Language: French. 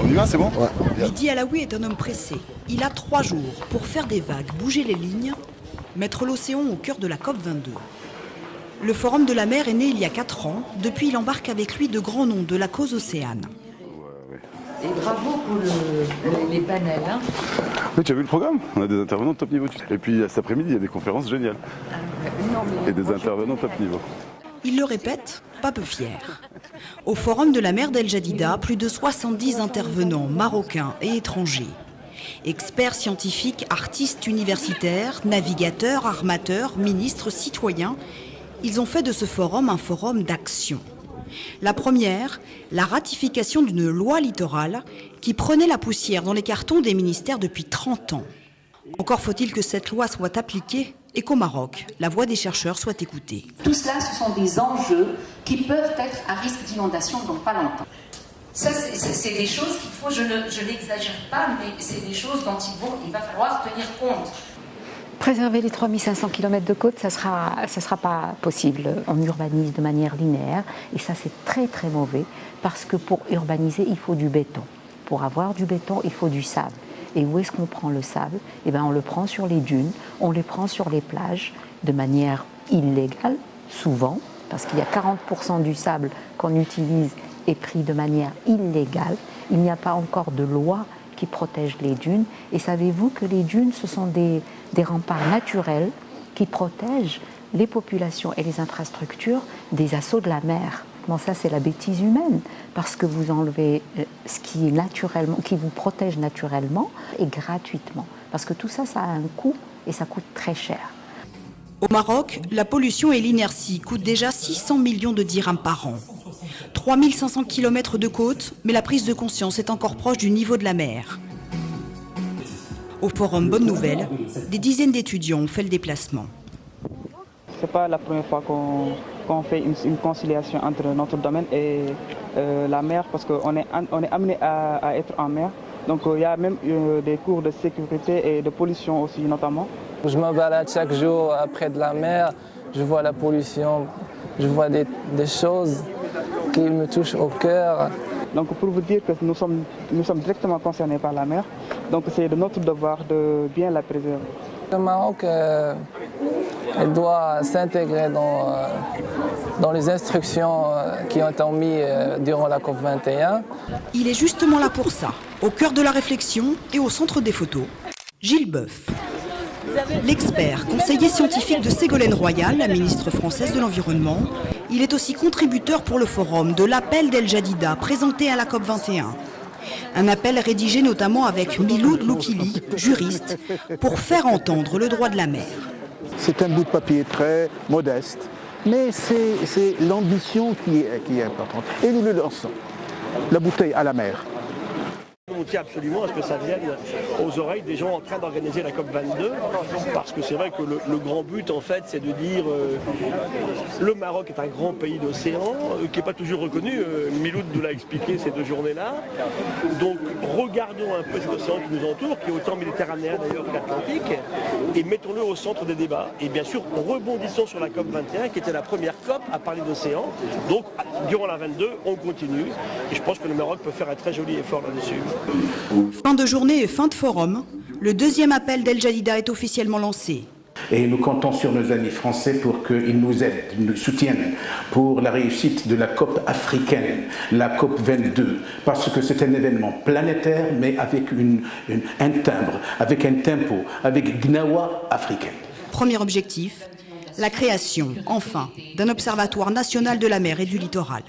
On y va, c'est bon? Ouais. Mehdi Alaoui est un homme pressé. Il a 3 jours pour faire des vagues, bouger les lignes, mettre l'océan au cœur de la COP22. Le Forum de la mer est né il y a 4 ans. Depuis, il embarque avec lui de grands noms de la cause océane. Et bravo pour les panels. Hein. Oui, tu as vu le programme? On a des intervenants de top niveau. Et puis cet après-midi, il y a des conférences géniales. Et des intervenants top niveau. Il le répète, pas peu fier. Au Forum de la mer d'El Jadida, plus de 70 intervenants marocains et étrangers. Experts scientifiques, artistes universitaires, navigateurs, armateurs, ministres, citoyens, ils ont fait de ce forum un forum d'action. La première, la ratification d'une loi littorale qui prenait la poussière dans les cartons des ministères depuis 30 ans. Encore faut-il que cette loi soit appliquée et qu'au Maroc, la voix des chercheurs soit écoutée. Tout cela, ce sont des enjeux qui peuvent être à risque d'inondation dans pas longtemps. Ça, c'est des choses qu'il faut, je n'exagère pas, mais c'est des choses dont il va falloir tenir compte. Préserver les 3500 km de côte, ça sera pas possible. On urbanise de manière linéaire et ça c'est très très mauvais parce que pour urbaniser, il faut du béton. Pour avoir du béton, il faut du sable. Et où est-ce qu'on prend le sable? Eh bien, on le prend sur les dunes, on le prend sur les plages de manière illégale, souvent, parce qu'il y a 40% du sable qu'on utilise est pris de manière illégale. Il n'y a pas encore de loi qui protège les dunes. Et savez-vous que les dunes, ce sont des remparts naturels qui protègent les populations et les infrastructures des assauts de la mer. Bon, ça, c'est la bêtise humaine, parce que vous enlevez ce qui est naturellement, qui vous protège naturellement et gratuitement. Parce que tout ça, ça a un coût et ça coûte très cher. Au Maroc, la pollution et l'inertie coûtent déjà 600 millions de dirhams par an. 3500 km de côte, mais la prise de conscience est encore proche du niveau de la mer. Au forum Bonne Nouvelle, des dizaines d'étudiants ont fait le déplacement. Ce n'est pas la première fois qu'on fait une conciliation entre notre domaine et la mer, parce qu'on est amené à être en mer. Donc il y a même des cours de sécurité et de pollution aussi notamment. Je me balade chaque jour près de la mer, je vois la pollution, je vois des choses qui me touchent au cœur. Donc pour vous dire que nous sommes directement concernés par la mer, donc c'est de notre devoir de bien la préserver. Le Maroc il doit s'intégrer dans les instructions qui ont été mises durant la COP21. Il est justement là pour ça, au cœur de la réflexion et au centre des photos. Gilles Boeuf. L'expert, conseiller scientifique de Ségolène Royal, la ministre française de l'Environnement, il est aussi contributeur pour le forum de l'appel d'El Jadida présenté à la COP21. Un appel rédigé notamment avec Miloud Loukili, juriste, pour faire entendre le droit de la mer. C'est un bout de papier très modeste, mais c'est l'ambition qui est importante. Et nous le lançons, la bouteille à la mer. On tient absolument à ce que ça vienne aux oreilles des gens en train d'organiser la COP22, parce que c'est vrai que le grand but en fait c'est de dire le Maroc est un grand pays d'océan qui n'est pas toujours reconnu, Miloud nous l'a expliqué ces 2 journées-là, donc regardons un peu cet océan qui nous entoure, qui est autant méditerranéen d'ailleurs qu'Atlantique, et mettons-le au centre des débats, et bien sûr rebondissons sur la COP21 qui était la première COP à parler d'océan, donc durant la 22 on continue, et je pense que le Maroc peut faire un très joli effort là-dessus. Fin de journée et fin de forum, le deuxième appel d'El Jadida est officiellement lancé. Et nous comptons sur nos amis français pour qu'ils nous aident, nous soutiennent pour la réussite de la COP africaine, la COP 22, parce que c'est un événement planétaire, mais avec un timbre, avec un tempo, avec Gnawa africaine. Premier objectif, la création, enfin, d'un observatoire national de la mer et du littoral.